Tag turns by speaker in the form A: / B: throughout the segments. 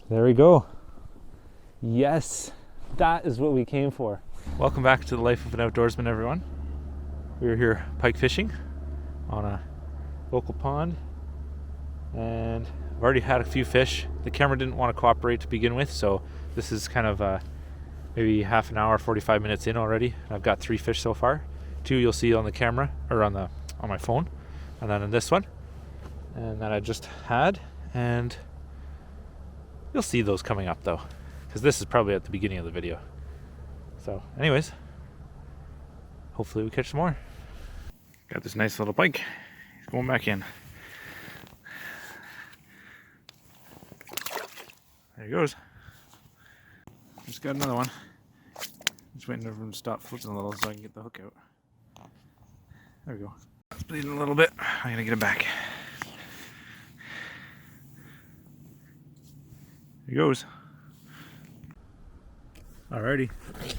A: There we go. Yes, that is what we came for. Welcome back to the life of an outdoorsman, everyone. We're here pike fishing on a local pond, and I've already had a few fish. The camera didn't want to cooperate to begin with, so this is kind of maybe half an hour, 45 minutes in already. I've got 3 fish so far. 2 you'll see on the camera or on my phone, and then in this one, and that I just had, and you'll see those coming up though, because this is probably at the beginning of the video. So anyways, hopefully we catch some more. Got this nice little pike. He's going back in. There he goes. Just got another one. Just waiting for him to stop flipping a little so I can get the hook out. There we go. It's bleeding a little bit. I'm gonna get him back. There he goes. Alrighty,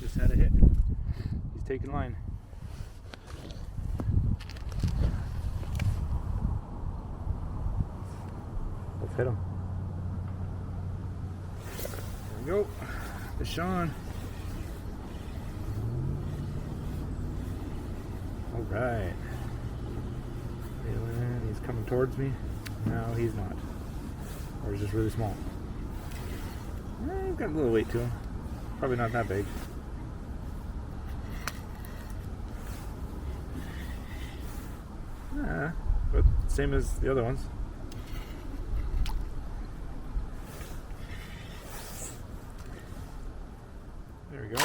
A: just had a hit. He's taking line. Let's hit him. There we go. Fish on. Alright. He's coming towards me. No, he's not. Or he's just really small. He's got a little weight to him. Probably not that big. But same as the other ones. There we go.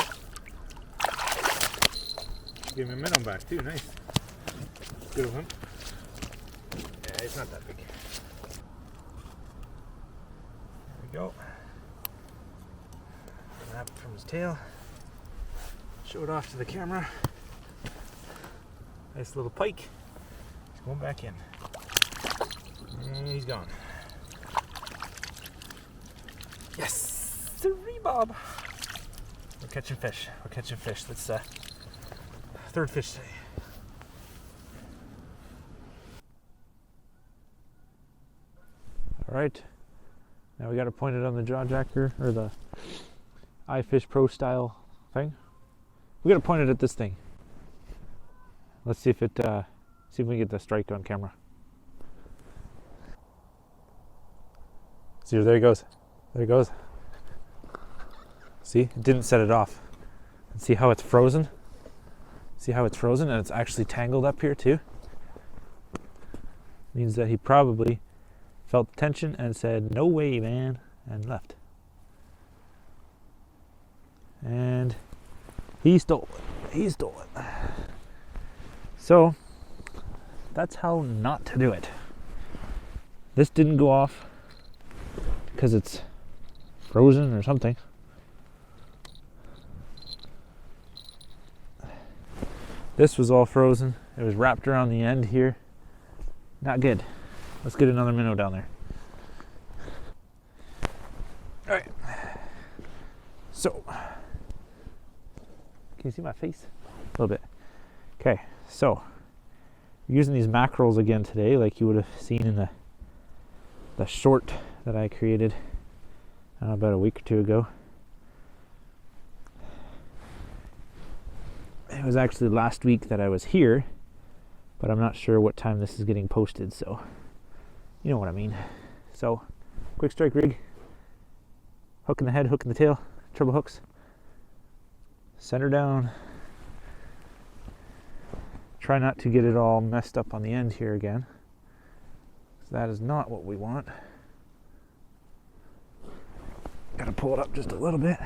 A: Give him a minnow back too, nice. Good of him. Yeah, he's not that big. There we go. Grab it from his tail. Show it off to the camera. Nice little pike. He's going back in. And he's gone. Yes! Three bob! We're catching fish. We're catching fish. That's third fish today. Alright. Now we got to point it on the jaw jacker, or the iFish Pro style thing. We got to point it at this thing. Let's see if it see if we can get the strike on camera. See, there he goes. There he goes. See, it didn't set it off. And see how it's frozen? See how it's frozen and it's actually tangled up here too? Means that he probably felt the tension and said, "No way, man," and left. And he stole it. He stole it. So that's how not to do it. This didn't go off because it's frozen or something. This was all frozen. It was wrapped around the end here. Not good. Let's get another minnow down there. All right. So, can you see my face? A little bit. Okay, so we're using these mackerels again today, like you would have seen in the short that I created about a week or two ago. It was actually last week that I was here, but I'm not sure what time this is getting posted, so you know what I mean. So, quick strike rig, hook in the head, hook in the tail, treble hooks, center down. Try not to get it all messed up on the end here again, because that is not what we want. Gotta pull it up just a little bit.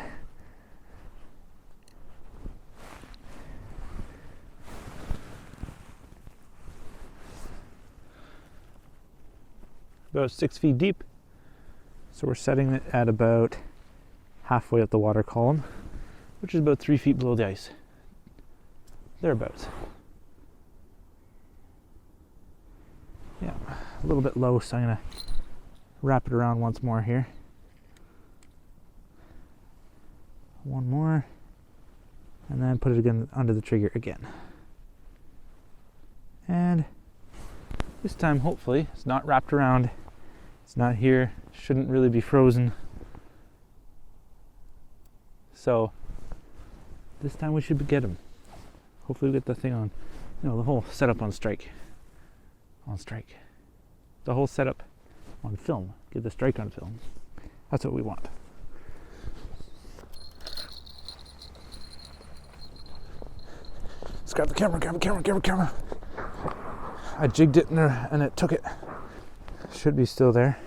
A: About 6 feet deep, so we're setting it at about halfway up the water column, which is about 3 feet below the ice, thereabouts. Yeah, a little bit low, so I'm gonna wrap it around once more here. One more, and then put it again under the trigger again. And this time, hopefully, it's not wrapped around. It's not here. Shouldn't really be frozen. So this time we should get him. Hopefully we get the thing on, the whole setup on strike. The whole setup on film. Get the strike on film. That's what we want. Let's grab the camera. I jigged it in there and it took it. Should be still there.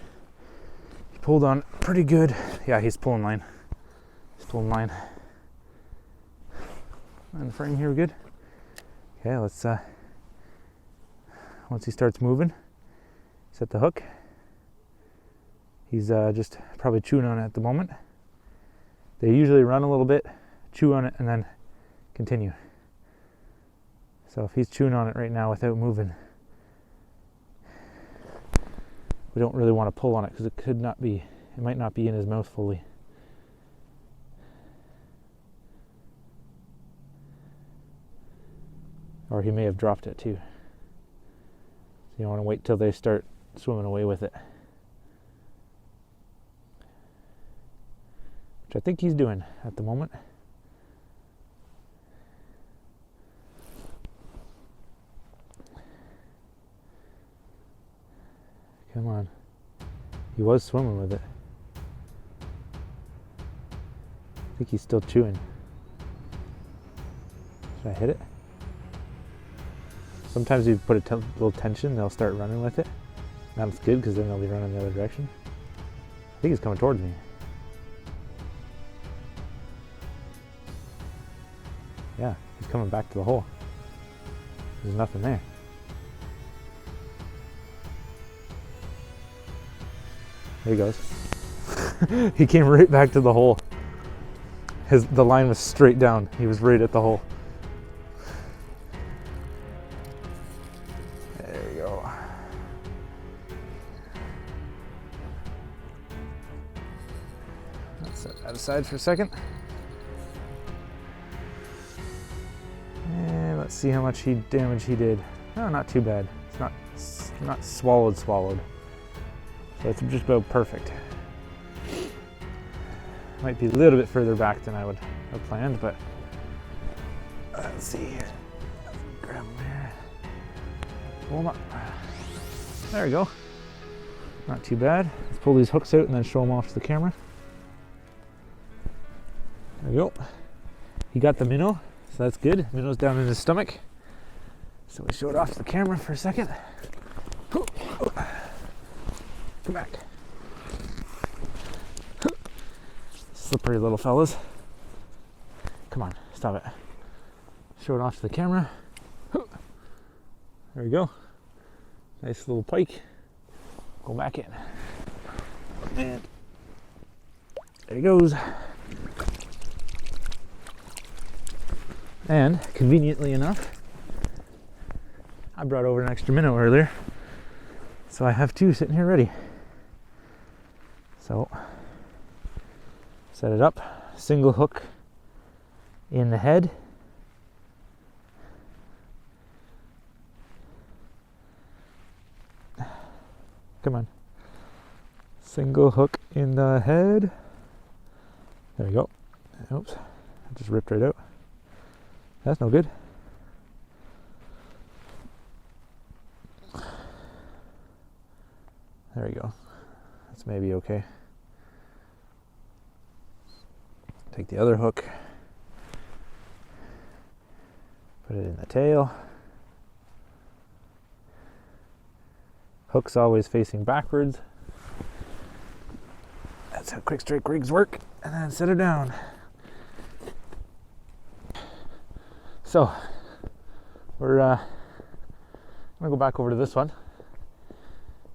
A: He pulled on pretty good. Yeah, he's pulling line. And the frame here, good. Okay, let's, once he starts moving, set the hook. He's just probably chewing on it at the moment. They usually run a little bit, chew on it, and then continue. So if he's chewing on it right now without moving, we don't really want to pull on it because it might not be in his mouth fully. Or he may have dropped it too. So you want to wait till they start swimming away with it. Which I think he's doing at the moment. Come on. He was swimming with it. I think he's still chewing. Should I hit it? Sometimes you put a little tension, they'll start running with it. That's good because then they'll be running the other direction. I think he's coming towards me. Yeah, he's coming back to the hole. There's nothing there. There he goes. He came right back to the hole. The line was straight down. He was right at the hole. There you go. Let's set that aside for a second. And let's see how much damage he did. Oh, not too bad. It's not swallowed. So it's just about perfect. Might be a little bit further back than I would have planned, but let's see here. Grab him here. Pull him up. There we go. Not too bad. Let's pull these hooks out and then show them off to the camera. There we go. He got the minnow, so that's good. Minnow's down in his stomach. So we show it off to the camera for a second. Come back. Slippery little fellas. Come on, stop it. Show it off to the camera. There we go. Nice little pike. Go back in. And there he goes. And conveniently enough, I brought over an extra minnow earlier. So I have two sitting here ready. So set it up, single hook in the head. Come on. Single hook in the head. There we go. Oops, I just ripped right out. That's no good. There we go. That's maybe okay. Take the other hook, put it in the tail. Hook's always facing backwards. That's how quick strike rigs work. And then set her down. So we're gonna go back over to this one.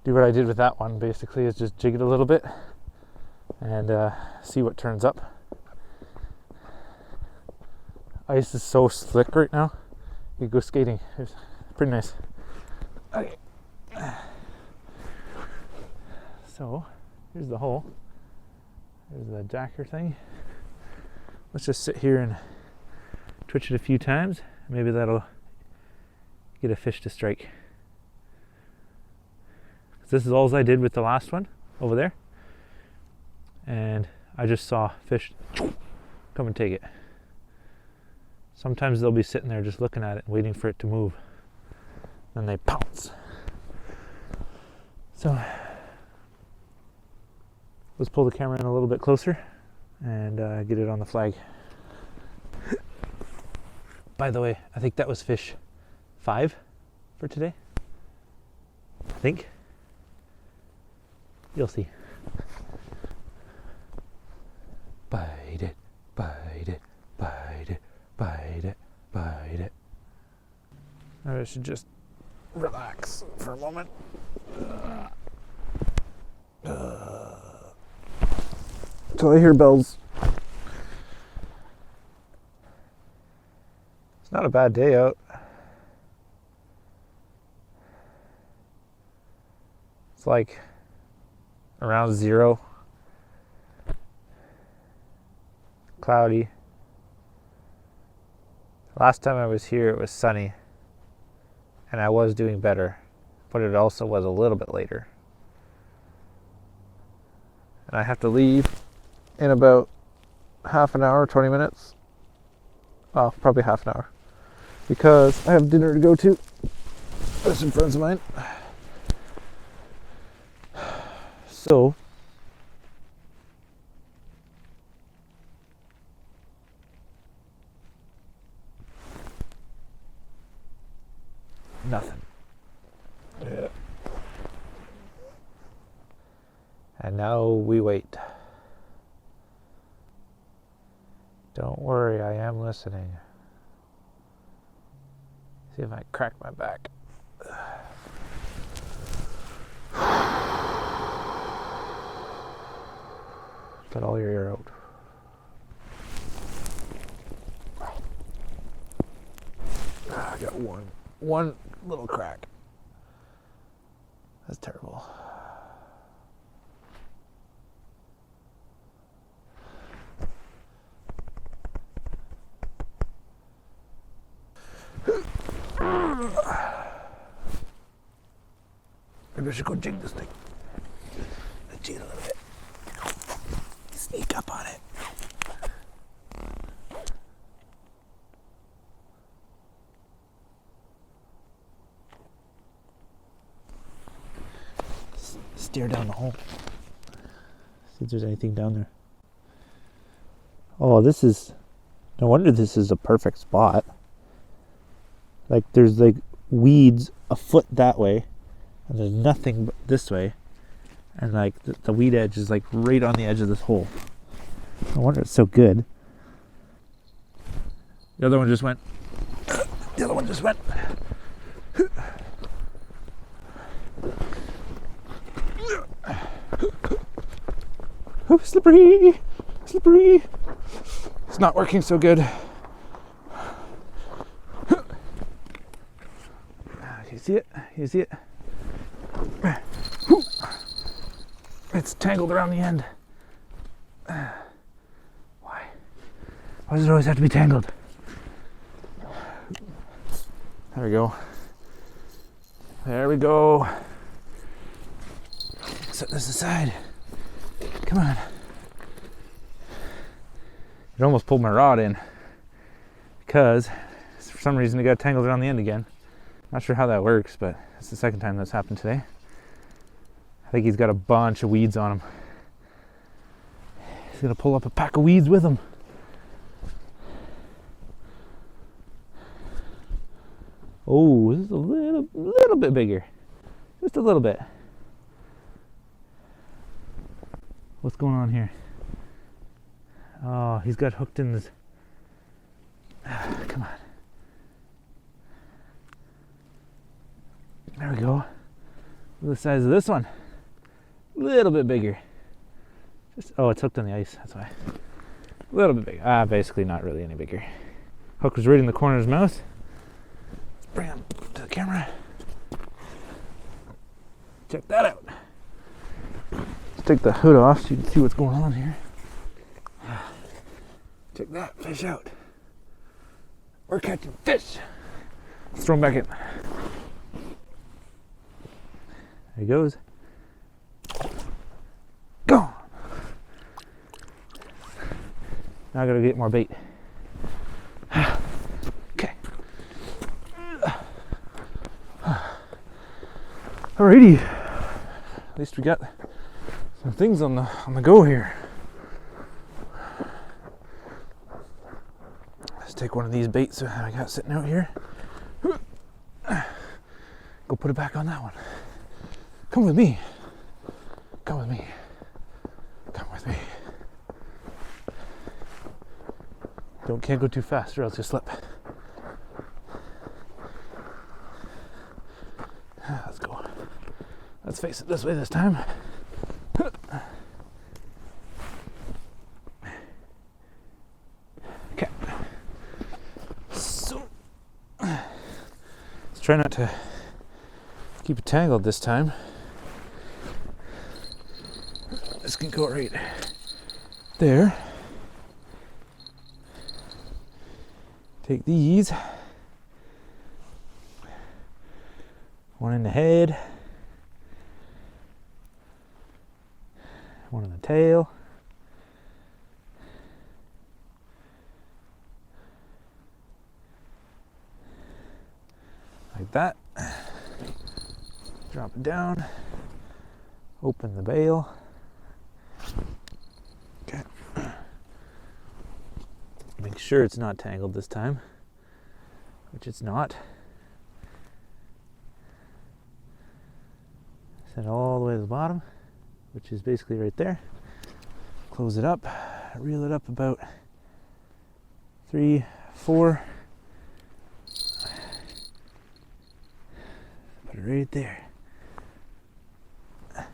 A: Do what I did with that one, basically, is just jig it a little bit and see what turns up. Ice is so slick right now. You go skating. It's pretty nice. Okay. So here's the hole. There's the jacker thing. Let's just sit here and twitch it a few times. Maybe that'll get a fish to strike. This is all I did with the last one over there. And I just saw fish come and take it. Sometimes they'll be sitting there just looking at it, waiting for it to move. Then they pounce. So let's pull the camera in a little bit closer and get it on the flag. By the way, I think that was fish 5 for today. I think. You'll see. Bite it, bite it, bite it, bite it, bite it. I should just relax for a moment. Until I hear bells. It's not a bad day out. It's like around 0. Cloudy. Last time I was here it was sunny and I was doing better, but it also was a little bit later. And I have to leave in about half an hour, 20 minutes. Well, probably half an hour, because I have dinner to go to with some friends of mine. So nothing. Yeah. And now we wait. Don't worry, I am listening. See if I crack my back. Let all your air out. I got one little crack. That's terrible. Maybe I should go jig this thing. Let's jig it a little bit. Sneak up on it. Steer down the hole. See if there's anything down there. Oh, this is... No wonder this is a perfect spot. Like, there's like weeds a foot that way, and there's nothing this way. And like the weed edge is like right on the edge of this hole. No wonder it's so good. The other one just went. The other one just went. Oh, slippery, slippery. It's not working so good. You see it? You see it? It's tangled around the end. Why? Why does it always have to be tangled? There we go. There we go. Set this aside. Come on. It almost pulled my rod in because for some reason it got tangled around the end again. Not sure how that works, but it's the second time that's happened today. I think he's got a bunch of weeds on him. He's gonna pull up a pack of weeds with him. Oh, this is a little bit bigger. Just a little bit. What's going on here? Oh, he's got hooked in this. Come on. There we go. Look at the size of this one. A little bit bigger. Oh, it's hooked on the ice, that's why. A little bit bigger. Basically not really any bigger. Hook was right in the corner of his mouth. Let's bring him to the camera. Check that out. Let's take the hood off so you can see what's going on here. Check that fish out. We're catching fish. Let's throw him back in. There he goes. Gone. Now I gotta get more bait. Okay. Alrighty. At least we got some things on the go here. Let's take one of these baits that I got sitting out here. Go put it back on that one. Come with me. Come with me. Come with me. Can't go too fast or else you'll slip. Let's go. Let's face it this way this time. Okay. So, let's try not to keep it tangled this time. This can go right there. Take these. One in the head. One in the tail. Like that. Drop it down. Open the bail. Okay. Make sure it's not tangled this time, which it's not. Set it all the way to the bottom, which is basically right there. Close it up, reel it up about 3, 4. Put it right there. Well,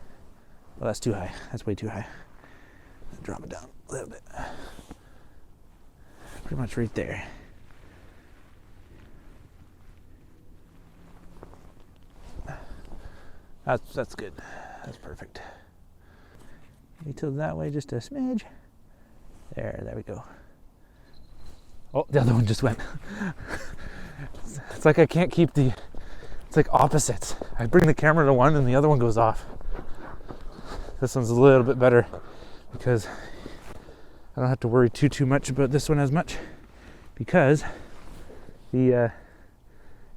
A: that's too high. That's way too high. Drop it down a little bit. Pretty much right there. That's good. That's perfect. Maybe tilt that way just a smidge. There we go. Oh, the other one just went. It's like I can't keep it's like opposites. I bring the camera to one and the other one goes off. This one's a little bit better because I don't have to worry too much about this one as much, because it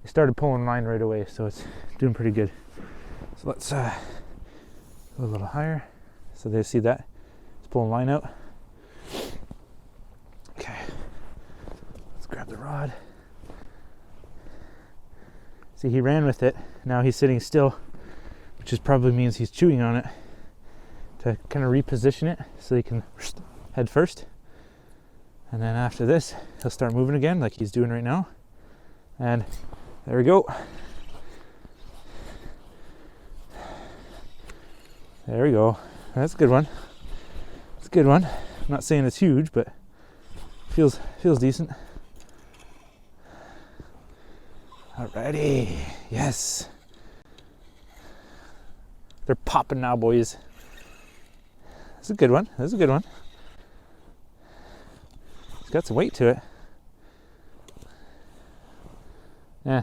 A: started pulling line right away, so it's doing pretty good. So let's go a little higher so they see that it's pulling line out. Okay, let's grab the rod. See, he ran with it. Now he's sitting still, which is probably means he's chewing on it to kind of reposition it so he can head first, and then after this he'll start moving again like he's doing right now, and there we go. There we go. That's a good one. It's a good one. I'm not saying it's huge, but feels decent. Alrighty. Yes. They're popping now, boys. That's a good one. That's a good one. It's got some weight to it. Yeah.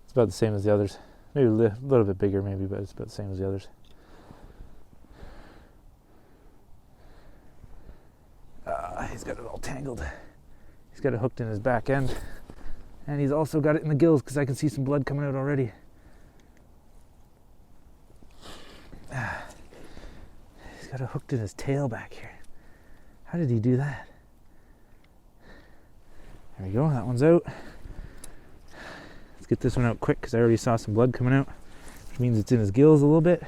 A: It's about the same as the others. Maybe a little bit bigger, maybe, but it's about the same as the others. He's got it all tangled. He's got it hooked in his back end. And he's also got it in the gills because I can see some blood coming out already. He's got it hooked in his tail back here. How did he do that? There we go, that one's out. Let's get this one out quick because I already saw some blood coming out, which means it's in his gills a little bit.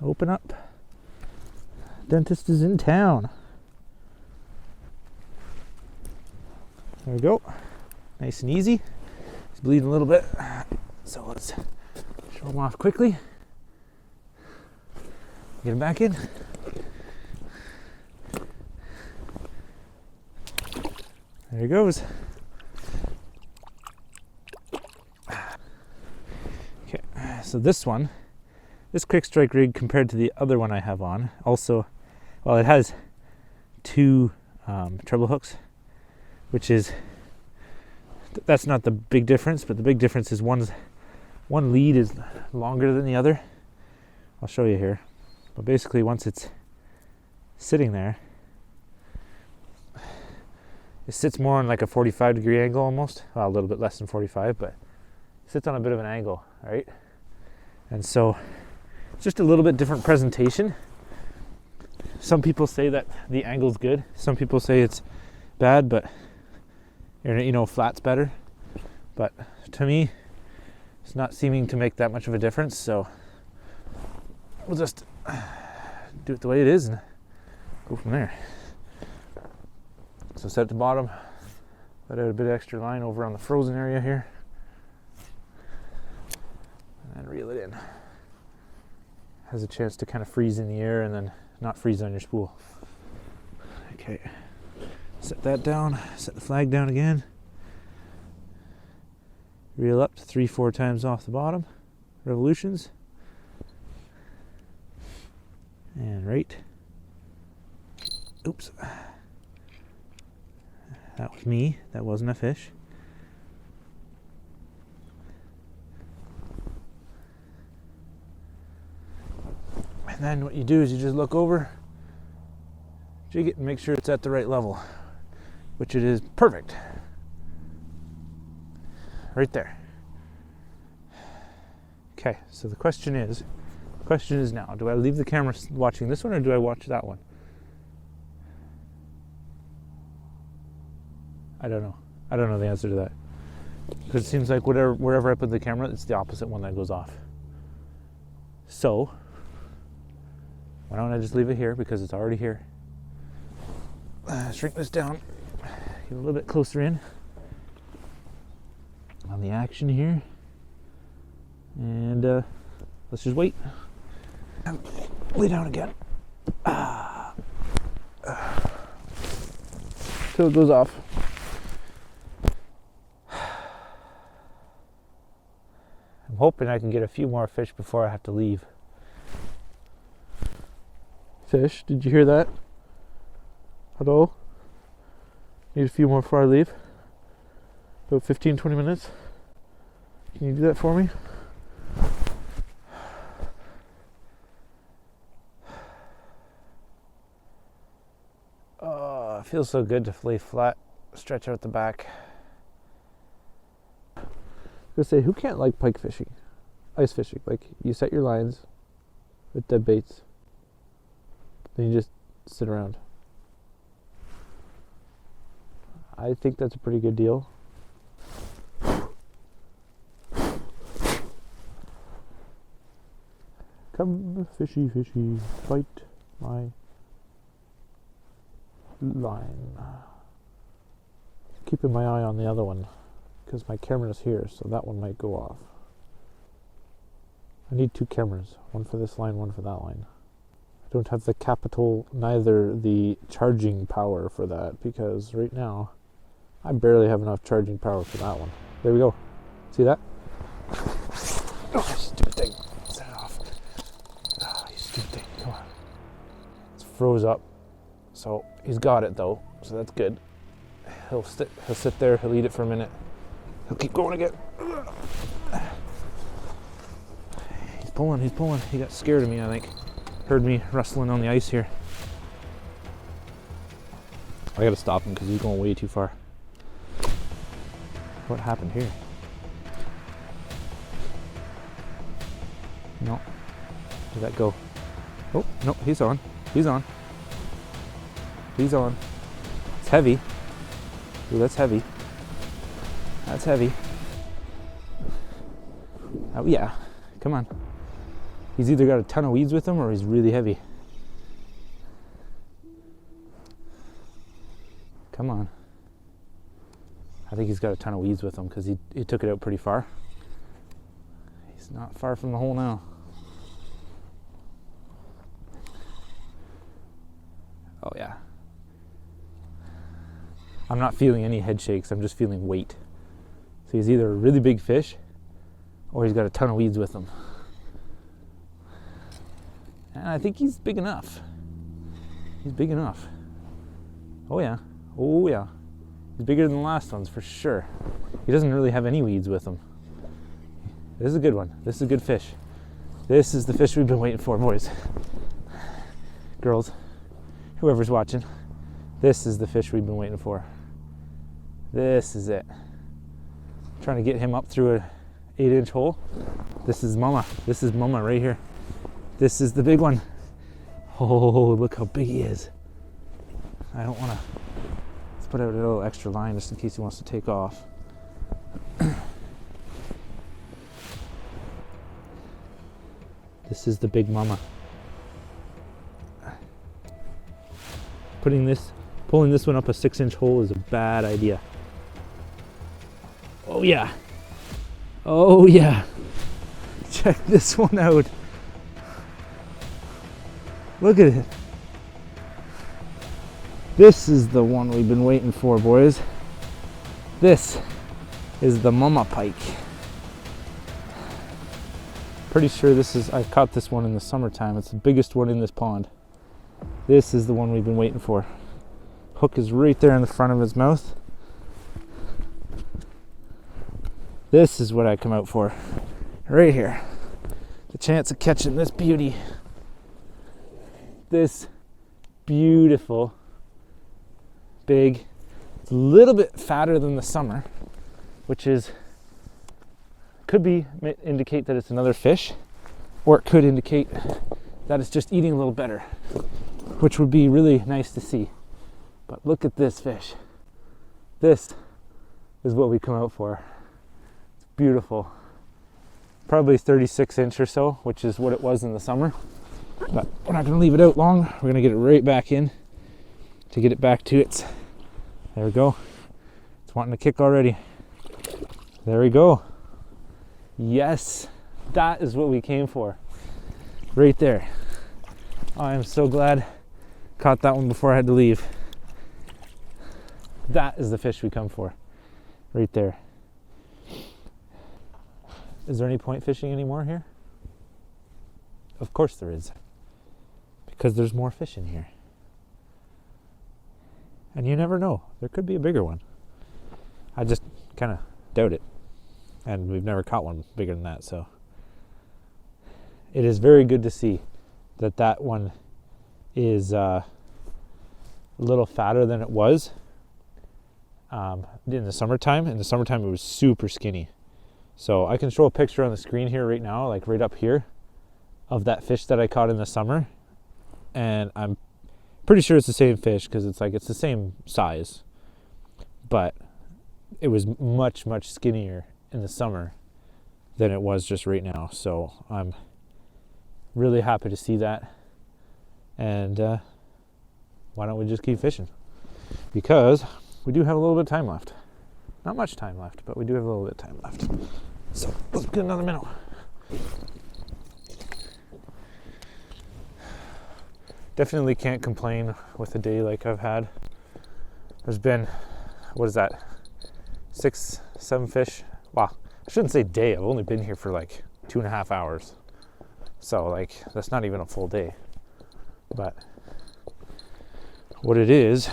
A: Open up. Dentist is in town. There we go. Nice and easy. He's bleeding a little bit, so let's show him off quickly. Get him back in. There he goes. Okay, so this quick strike rig compared to the other one I have on, also, well, it has 2 treble hooks, which is, that's not the big difference, but the big difference is one lead is longer than the other, I'll show you here. But basically, once it's sitting there, it sits more on like a 45-degree angle almost. Well, a little bit less than 45, but it sits on a bit of an angle, right? And so it's just a little bit different presentation. Some people say that the angle's good. Some people say it's bad, but you know, flat's better. But to me, it's not seeming to make that much of a difference. So we'll just do it the way it is and go from there. So set at the bottom, let out a bit of extra line over on the frozen area here, and reel it in. Has a chance to kind of freeze in the air and then not freeze on your spool. Okay, set that down, set the flag down again. Reel up to 3-4 times off the bottom, revolutions. And right. Oops. That was me, that wasn't a fish. And then what you do is you just look over, jig it and make sure it's at the right level, which it is perfect. Right there. Okay, so the question is now, do I leave the camera watching this one or do I watch that one? I don't know. I don't know the answer to that. Because it seems like wherever I put the camera, it's the opposite one that goes off. So, why don't I just leave it here because it's already here. Shrink this down, get a little bit closer in on the action here. And let's just wait. Lay down again. Till it goes off. I'm hoping I can get a few more fish before I have to leave. Fish, did you hear that? Hello? Need a few more before I leave. About 15-20 minutes. Can you do that for me? Oh, it feels so good to lay flat, stretch out the back. I was gonna say, who can't like pike fishing? Ice fishing. Like, you set your lines with dead baits. Then you just sit around. I think that's a pretty good deal. Come, fishy, fishy, bite my line. Keeping my eye on the other one because my camera's here, so that one might go off. I need two cameras, one for this line, one for that line. I don't have the capital, neither the charging power for that, because right now I barely have enough charging power for that one. There we go. See that? Oh, stupid thing. Set it off. Oh, you stupid thing. Come on. It's froze up. So he's got it though, so that's good. He'll sit there, he'll eat it for a minute. He'll keep going again. He's pulling. He got scared of me, I think. Heard me rustling on the ice here. I gotta stop him because he's going way too far. What happened here? No. Where'd that go? Oh, no, he's on. He's on. He's on. It's heavy. Ooh, that's heavy. That's heavy. Oh, yeah. Come on. He's either got a ton of weeds with him or he's really heavy. Come on. I think he's got a ton of weeds with him because he took it out pretty far. He's not far from the hole now. Oh, yeah. I'm not feeling any head shakes, I'm just feeling weight. So he's either a really big fish or he's got a ton of weeds with him. And I think he's big enough. He's big enough. Oh yeah, oh yeah. He's bigger than the last ones for sure. He doesn't really have any weeds with him. This is a good one. This is a good fish. This is the fish we've been waiting for, boys. Girls, whoever's watching, this is the fish we've been waiting for. This is it. Trying to get him up through a 8-inch hole. This is Mama. This is Mama right here. This is the big one. Oh, look how big he is. I don't want to. Let's put out a little extra line just in case he wants to take off. This is the big Mama. Pulling this one up a 6-inch hole is a bad idea. Oh yeah. Oh yeah. Check this one out. Look at it. This is the one we've been waiting for, boys. This is the Mama pike. Pretty sure I caught this one in the summertime. It's the biggest one in this pond. This is the one we've been waiting for. Hook is right there in the front of his mouth. This is what I come out for. Right here. The chance of catching this beauty. This beautiful, big, it's a little bit fatter than the summer, which could indicate that it's another fish, or it could indicate that it's just eating a little better, which would be really nice to see. But look at this fish. This is what we come out for. It's beautiful. Probably 36-inch or so, which is what it was in the summer. But we're not going to leave it out long. We're going to get it right back in to get it back to its. There we go. It's wanting to kick already. There we go. Yes, that is what we came for. Right there. I am so glad caught that one before I had to leave. That is the fish we come for. Right there. Is there any point fishing anymore here? Of course there is. Because there's more fish in here. And you never know. There could be a bigger one. I just kind of doubt it. And we've never caught one bigger than that, so. It is very good to see that one is a little fatter than it was in the summertime. In the summertime it was super skinny. So I can show a picture on the screen here right now, like right up here, of that fish that I caught in the summer. And I'm pretty sure it's the same fish because it's the same size. But it was much, much skinnier in the summer than it was just right now. So I'm really happy to see that. And why don't we just keep fishing? Because we do have a little bit of time left. Not much time left, but we do have a little bit of time left. So let's get another minnow. Definitely can't complain with a day like I've had. There's been, 6, 7 fish? Wow, I shouldn't say day. I've only been here for 2.5 hours. So that's not even a full day. But what it is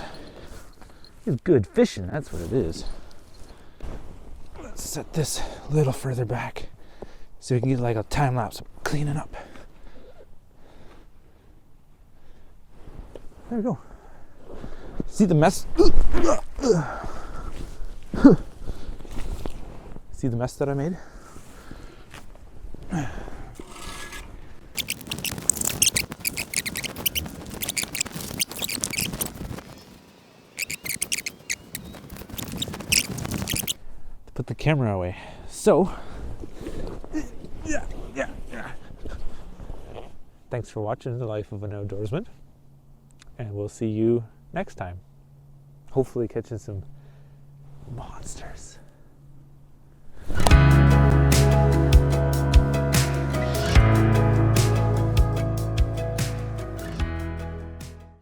A: good fishing. That's what it is. Let's set this a little further back so we can get a time lapse of cleaning up. There we go. See the mess? See the mess that I made? Put the camera away. So, yeah. Thanks for watching The Life of an Outdoorsman. And we'll see you next time. Hopefully catching some monsters.